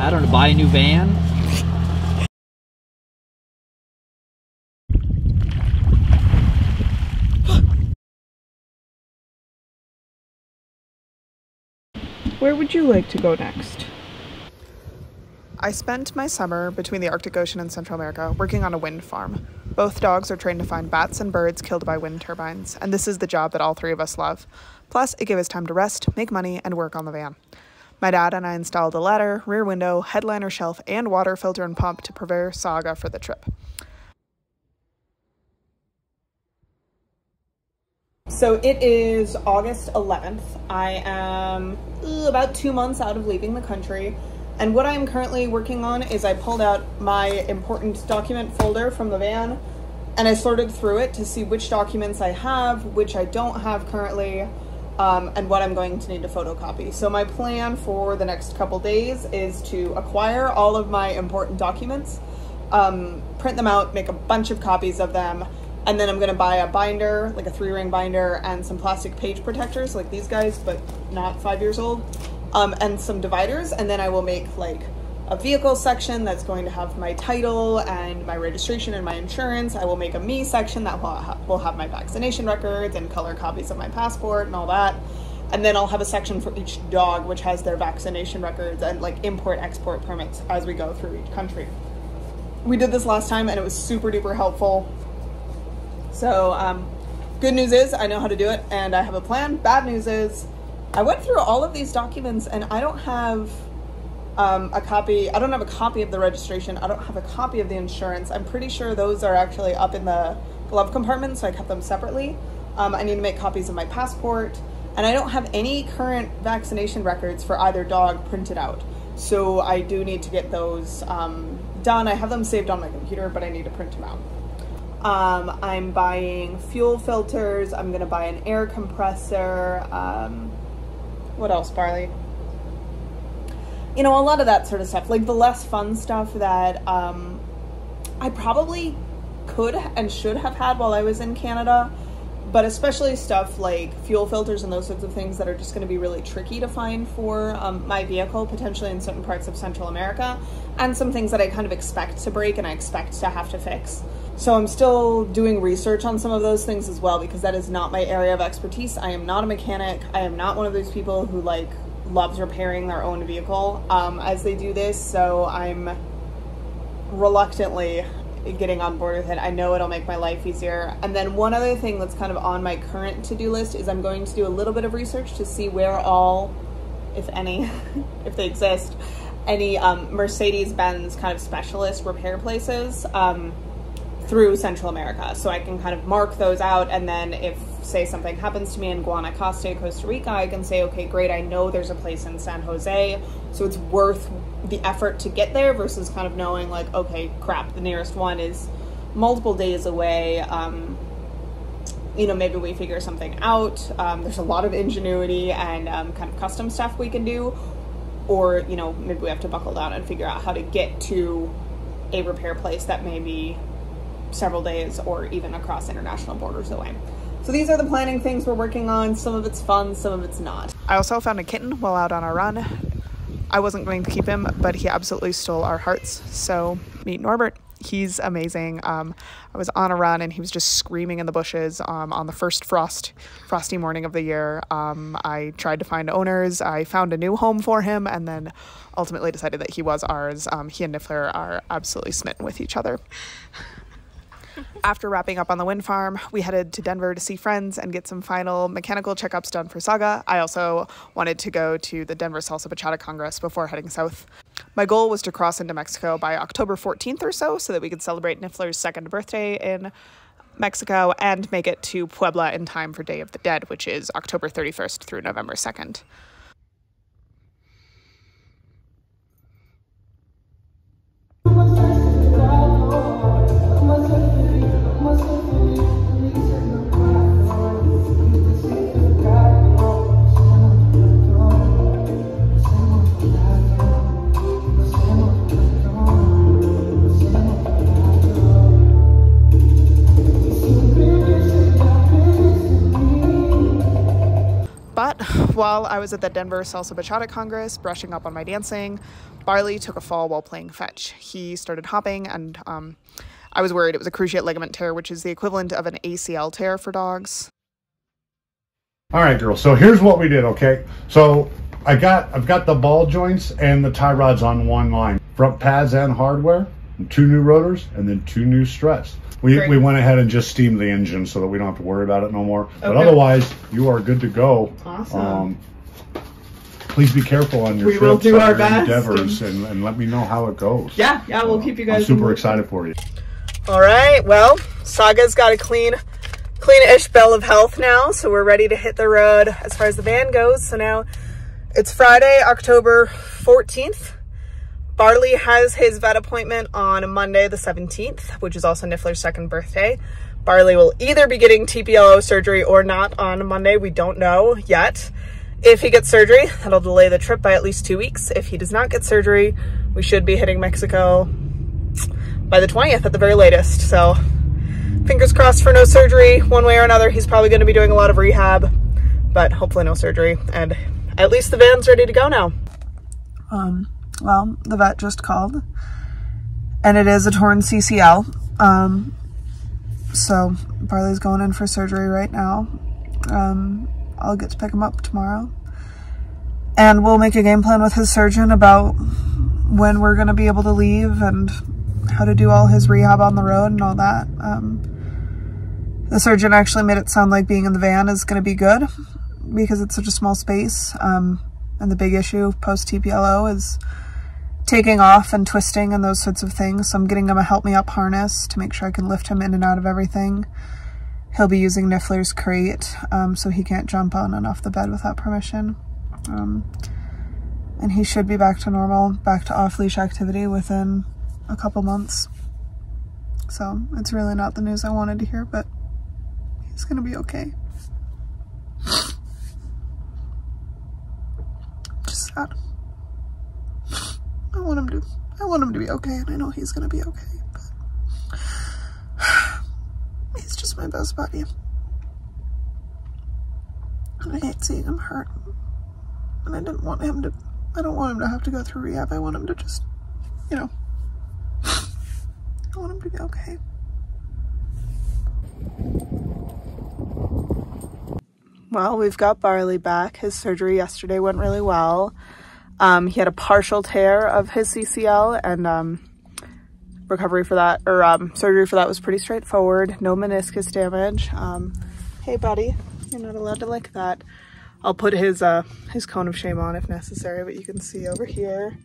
I don't know, buy a new van. Where would you like to go next? I spent my summer between the Arctic Ocean and Central America working on a wind farm. Both dogs are trained to find bats and birds killed by wind turbines, and this is the job that all three of us love. Plus, it gave us time to rest, make money, and work on the van. My dad and I installed a ladder, rear window, headliner shelf, and water filter and pump to prepare Saga for the trip. So it is August 11th. I am about 2 months out of leaving the country. And what I'm currently working on is I pulled out my important document folder from the van and I sorted through it to see which documents I have, which I don't have currently, and what I'm going to need to photocopy. So my plan for the next couple days is to acquire all of my important documents, print them out, make a bunch of copies of them, and then I'm gonna buy a binder, like a 3-ring binder, and some plastic page protectors like these guys, but not 5 years old. And some dividers, and then I will make like a vehicle section that's going to have my title and my registration and my insurance. I will make a me section that will have my vaccination records and color copies of my passport and all that. And then I'll have a section for each dog which has their vaccination records and like import-export permits as we go through each country. We did this last time and it was super duper helpful. So good news is I know how to do it and I have a plan. Bad news is I went through all of these documents and I don't have a copy. I don't have a copy of the registration. I don't have a copy of the insurance. I'm pretty sure those are actually up in the glove compartment, so I kept them separately. I need to make copies of my passport, and I don't have any current vaccination records for either dog printed out. So I do need to get those done. I have them saved on my computer, but I need to print them out. I'm buying fuel filters. I'm gonna buy an air compressor. What else, Barley? You know, a lot of that sort of stuff, like the less fun stuff that I probably could and should have had while I was in Canada, but especially stuff like fuel filters and those sorts of things that are just going to be really tricky to find for my vehicle, potentially in certain parts of Central America, and some things that I kind of expect to break and I expect to have to fix. So I'm still doing research on some of those things as well, because that is not my area of expertise. I am not a mechanic. I am not one of those people who like loves repairing their own vehicle as they do this. So I'm reluctantly getting on board with it. I know it'll make my life easier. And then one other thing that's kind of on my current to-do list is I'm going to do a little bit of research to see where all, if any, if they exist, any Mercedes-Benz kind of specialist repair places through Central America. So I can kind of mark those out, and then if, say, something happens to me in Guanacaste, Costa Rica, I can say, okay, great, I know there's a place in San Jose, so it's worth the effort to get there versus kind of knowing like, okay, crap, the nearest one is multiple days away. You know, maybe we figure something out. There's a lot of ingenuity and kind of custom stuff we can do, or, you know, maybe we have to buckle down and figure out how to get to a repair place that may be several days or even across international borders away. So these are the planning things we're working on. Some of it's fun, some of it's not. I also found a kitten while out on our run. I wasn't going to keep him, but he absolutely stole our hearts. So meet Norbert. He's amazing. I was on a run and he was just screaming in the bushes on the first frosty morning of the year. I tried to find owners. I found a new home for him and then ultimately decided that he was ours. He and Niffler are absolutely smitten with each other. After wrapping up on the wind farm, we headed to Denver to see friends and get some final mechanical checkups done for Saga. I also wanted to go to the Denver Salsa Bachata Congress before heading south. My goal was to cross into Mexico by October 14th or so that we could celebrate Niffler's 2nd birthday in Mexico and make it to Puebla in time for Day of the Dead, which is October 31st through November 2nd. But while I was at the Denver Salsa Bachata Congress brushing up on my dancing, Barley took a fall while playing fetch. He started hopping, and I was worried it was a cruciate ligament tear, which is the equivalent of an ACL tear for dogs. All right, girls, so here's what we did, okay? So I've got the ball joints and the tie rods on one line, front pads and hardware, and 2 new rotors, and then 2 new struts. We went ahead and just steamed the engine so that we don't have to worry about it no more. Okay. But otherwise, you are good to go. Awesome. Please be careful on your trips. We will do our best. Endeavors and let me know how it goes. Yeah, we'll keep you guys. I'm super excited for you. All right, well, Saga's got a clean-ish bill of health now, so we're ready to hit the road as far as the van goes. So now it's Friday, October 14th. Barley has his vet appointment on Monday the 17th, which is also Niffler's 2nd birthday. Barley will either be getting TPLO surgery or not on Monday. We don't know yet. If he gets surgery, that'll delay the trip by at least 2 weeks. If he does not get surgery, we should be hitting Mexico by the 20th at the very latest. So fingers crossed for no surgery. One way or another, he's probably going to be doing a lot of rehab, but hopefully no surgery. And at least the van's ready to go now. Well, the vet just called, and it is a torn CCL. So Barley's going in for surgery right now. I'll get to pick him up tomorrow, and we'll make a game plan with his surgeon about when we're going to be able to leave and how to do all his rehab on the road and all that. The surgeon actually made it sound like being in the van is going to be good because it's such a small space. And the big issue post TPLO is taking off and twisting and those sorts of things. So I'm getting him a help me up harness to make sure I can lift him in and out of everything. He'll be using Niffler's crate, so he can't jump on and off the bed without permission. And he should be back to normal, back to off-leash activity within a couple months. So it's really not the news I wanted to hear, but he's gonna be okay. Just sad. I want him to be okay, and I know he's gonna be okay, but he's just my best buddy. And I hate seeing him hurt. And I don't want him to have to go through rehab. I want him to just, you know, I want him to be okay. Well, we've got Barley back. His surgery yesterday went really well. He had a partial tear of his CCL, and recovery for that, or surgery for that, was pretty straightforward. No meniscus damage. Hey buddy, you're not allowed to lick that. I'll put his cone of shame on if necessary, but you can see over here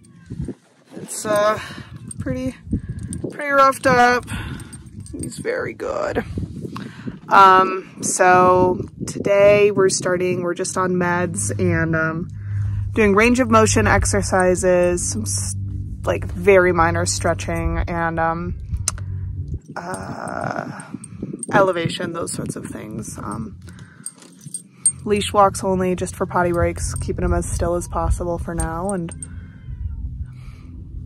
it's pretty roughed up. He's very good. So today we're just on meds and doing range of motion exercises, some like very minor stretching and elevation, those sorts of things. Leash walks only, just for potty breaks, keeping him as still as possible for now, and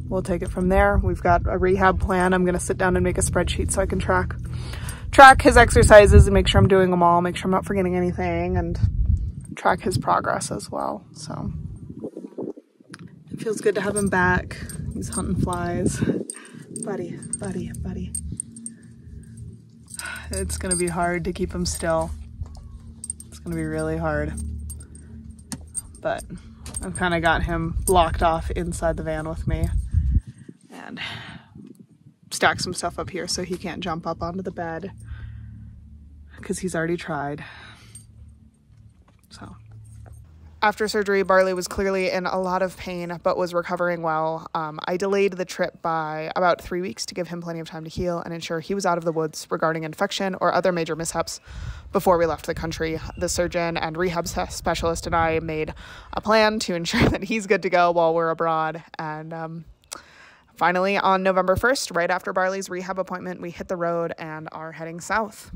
we'll take it from there. We've got a rehab plan. I'm going to sit down and make a spreadsheet so I can track his exercises and make sure I'm doing them all, make sure I'm not forgetting anything, and track his progress as well. So it feels good to have him back. He's hunting flies. Buddy. It's going to be hard to keep him still. It's going to be really hard. But I've kind of got him blocked off inside the van with me and stacked some stuff up here so he can't jump up onto the bed because he's already tried. So after surgery, Barley was clearly in a lot of pain, but was recovering well. I delayed the trip by about 3 weeks to give him plenty of time to heal and ensure he was out of the woods regarding infection or other major mishaps before we left the country. The surgeon and rehab specialist and I made a plan to ensure that he's good to go while we're abroad. And finally, on November 1st, right after Barley's rehab appointment, we hit the road and are heading south.